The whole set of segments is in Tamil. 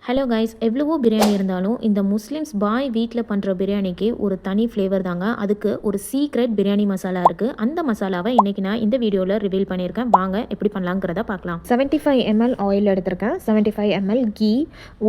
ஹலோ கைஸ், எவ்வளவோ பிரியாணி இருந்தாலும் இந்த முஸ்லிம்ஸ் பாய் வீட்டில் பண்ணுற பிரியாணிக்கு ஒரு தனி ஃப்ளேவர் தாங்க. அதுக்கு ஒரு சீக்ரெட் பிரியாணி மசாலா இருக்குது. அந்த மசாலாவை இன்றைக்கி நான் இந்த வீடியோவில் ரிவீல் பண்ணியிருக்கேன். வாங்க எப்படி பண்ணலாங்கிறத பார்க்கலாம். 75 ml ஆயில் எடுத்திருக்கேன். 75 ml கீ,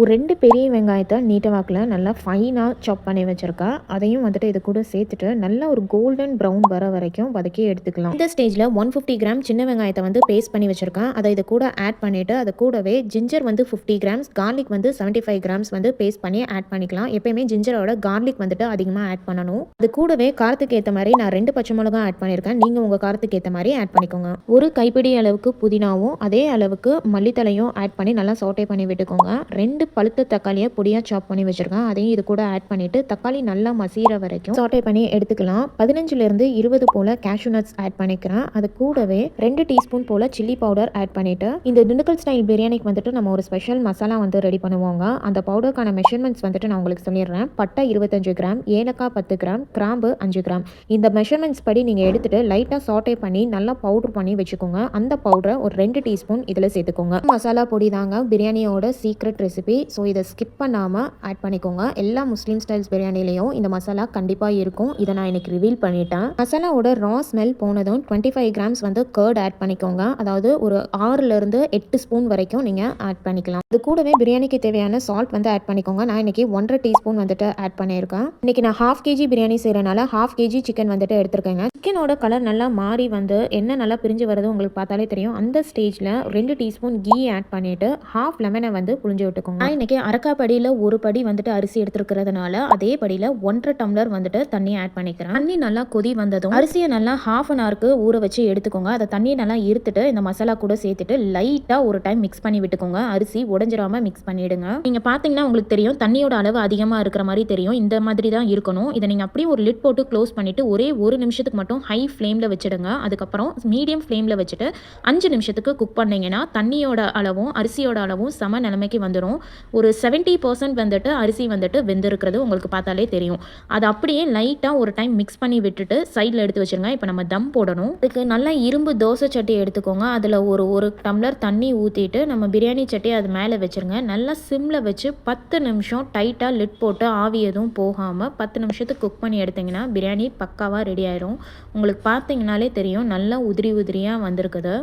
ஒரு 2 பெரிய வெங்காயத்தை நீட்ட வாக்கில் நல்லா ஃபைனாக சாப் பண்ணி வச்சுருக்கேன். அதையும் வந்துட்டு இது கூட சேர்த்துட்டு நல்லா ஒரு கோல்டன் ப்ரௌன் வர வரைக்கும் வதக்கி எடுத்துக்கலாம். இந்த ஸ்டேஜில் 150 கிராம் சின்ன வெங்காயத்தை வந்து பேஸ்ட் பண்ணி வச்சுருக்கேன். அதை இது கூட ஆட் பண்ணிவிட்டு அது கூடவே ஜிஞ்சர் வந்து 50 கிராம்ஸ், கார்லிக் வந்து 75 கிராம்ஸ் வந்து பேஸ்ட் பண்ணி ஆட் பண்ணிக்கலாம். எப்பயுமே ஜிஞ்சரோட கார்லிக் வந்துட்டு அதிகமாக ஆட் பண்ணணும். அது கூடவே காரத்துக்கு ஏற்ற மாதிரி நான் 2 பச்சை மிளகாய் ஆட் பண்ணியிருக்கேன். நீங்கள் உங்கள் காரத்துக்கு ஏற்ற மாதிரி ஆட் பண்ணிக்கோங்க. ஒரு கைப்பிடி அளவுக்கு புதினாவும் அதே அளவுக்கு மல்லித்தலையும் ஆட் பண்ணி நல்லா சோட்டே பண்ணி விட்டுக்கோங்க. 2 பழுத்த தக்காளியை பொடியாக சாப் பண்ணி வச்சுருக்கேன். அதையும் இது கூட ஆட் பண்ணிவிட்டு தக்காளி நல்லா மசீர வரைக்கும் சோட்டே பண்ணி எடுத்துக்கலாம். 15லேருந்து 20 போல் கேஷ்யூ நட்ஸ் ஆட் பண்ணிக்கிறேன். அது கூடவே 2 டீஸ்பூன் போல் சில்லி பவுடர் ஆட் பண்ணிவிட்டு இந்த திண்டுக்கல் ஸ்டைல் பிரியாணிக்கு வந்துட்டு நம்ம ஒரு ஸ்பெஷல் மசாலா வந்து ரெடி பண்ணுவோங்க. அந்த பவுடருக்கான மெஷர்மெண்ட்ஸ் வந்துட்டு நான் உங்களுக்கு சொல்லிடுறேன். பட்டை 25 கிராம், ஏலக்காய் 10 கிராம், கிராம்பு 5 கிராம். இந்த மெஷர்மெண்ட்ஸ் படி நீங்கள் எடுத்துட்டு லைட்டாக சாட்டே பண்ணி நல்லா பவுடர் பண்ணி வச்சுக்கோங்க. அந்த பவுடரை ஒரு 2 டீஸ்பூன் இதில் சேர்த்துக்கோங்க. மசாலா பொடி தாங்க பிரியாணியோட சீக்ரெட் ரெசிபி. ஸோ இதை ஸ்கிப் பண்ணாமல் ஆட் பண்ணிக்கோங்க. எல்லா முஸ்லீம் ஸ்டைல்ஸ் பிரியாணிலையும் இந்த மசாலா கண்டிப்பாக இருக்கும். இதை நான் இன்னைக்கு ரிவீல் பண்ணிட்டேன். மசாலாவோட ரா ஸ்மெல் போனதும் 25 கிராம்ஸ் வந்து கர்ட் ஆட் பண்ணிக்கோங்க. அதாவது ஒரு 6லேருந்து 8 ஸ்பூன் வரைக்கும் நீங்கள் ஆட் பண்ணிக்கலாம். இது கூடவே பிரியாணிக்கு தேவையான சால்ட் வந்து ஆட் பண்ணிக்கோங்க. நான் இன்னைக்கு 1.5 டீஸ்பூன் வந்துட்டு ஆட் பண்ணியிருக்கேன். இன்னைக்கு நான் 1/2 kg பிரியாணி செய்கிறனால 1/2 kg சிக்கன் வந்துட்டு எடுத்துருக்கேங்க. சிக்கனோட கலர் நல்லா மாறி வந்து என்ன நல்லா பிரிஞ்சு வருது உங்களுக்கு பார்த்தாலே தெரியும். அந்த ஸ்டேஜில் 2 டீஸ்பூன் கீ ஆட் பண்ணிவிட்டு 1/2 லெமனை வந்து புழிஞ்சு விட்டுக்கோங்க. நான் இன்னைக்கு அரைக்கா படியில் ஒரு படி வந்துட்டு அரிசி எடுத்துருக்கிறதுனால அதே படியில் 1.5 டம்ளர் வந்துட்டு தண்ணி ஆட் பண்ணிக்கிறேன். தண்ணி நல்லா கொதி வந்ததும் அரிசியை நல்லா 1/2 an hourக்கு ஊற வச்சு எடுத்துக்கோங்க. அதை தண்ணியை நல்லா இருத்துட்டு இந்த மசாலா கூட சேர்த்துட்டு லைட்டாக ஒரு டைம் மிக்ஸ் பண்ணி விட்டுக்கோங்க. அரிசி உடஞ்சிராம மிக்ஸ் பண்ணிடுங்க. நீங்கள் பார்த்தீங்கன்னா உங்களுக்கு தெரியும் தண்ணியோட அளவு அதிகமாக இருக்கிற மாதிரி தெரியும். இந்த மாதிரி தான் இருக்கணும். இதை நீங்கள் அப்படியே ஒரு லிட் போட்டு க்ளோஸ் பண்ணிவிட்டு ஒரே 1 நிமிஷத்துக்கு மட்டும் ஹை ஃப்ளேமில் வச்சுடுங்க. அதுக்கப்புறம் மீடியம் ஃப்ளேமில் வச்சுட்டு 5 நிமிஷத்துக்கு குக் பண்ணிங்கன்னா தண்ணியோட அளவும் அரிசியோட அளவும் சம நிலைமைக்கு வந்துடும். ஒரு 70% வந்துட்டு அரிசி வந்துட்டு வெந்திருக்கிறது உங்களுக்கு பார்த்தாலே தெரியும். அதை அப்படியே லைட்டாக ஒரு டைம் மிக்ஸ் பண்ணி விட்டுட்டு சைடில் எடுத்து வச்சுருங்க. இப்போ நம்ம தம் போடணும். அதுக்கு நல்லா இரும்பு தோசை சட்டி எடுத்துக்கோங்க. அதில் ஒரு டம்ளர் தண்ணி ஊற்றிட்டு நம்ம பிரியாணி சட்டி அது மேலே வச்சுருங்க. நல்லா சிம்மில் வச்சு 10 நிமிஷம் டைட்டாக லிட் போட்டு ஆவி எதுவும் போகாமல் 10 நிமிஷத்துக்கு குக் பண்ணி எடுத்திங்கன்னா பிரியாணி பக்காவாக ரெடி ஆயிரும். உங்களுக்கு பார்த்தீங்கனாலே தெரியும் நல்லா உதிரி உதிரியாக வந்திருக்குது.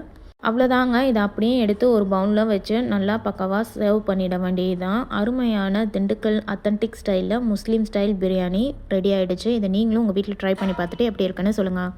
அவ்வளோதாங்க. இதை அப்படியே எடுத்து ஒரு பவுலில் வச்சு நல்லா பக்காவாக சர்வ் பண்ணிட வேண்டியது தான். அருமையான திண்டுக்கல் அத்தன்டிக் ஸ்டைலில் முஸ்லீம் ஸ்டைல் பிரியாணி ரெடி ஆகிடுச்சு. இதை நீங்களும் உங்கள் வீட்டில் ட்ரை பண்ணி பார்த்துட்டு எப்படி இருக்குன்னு சொல்லுங்கள்.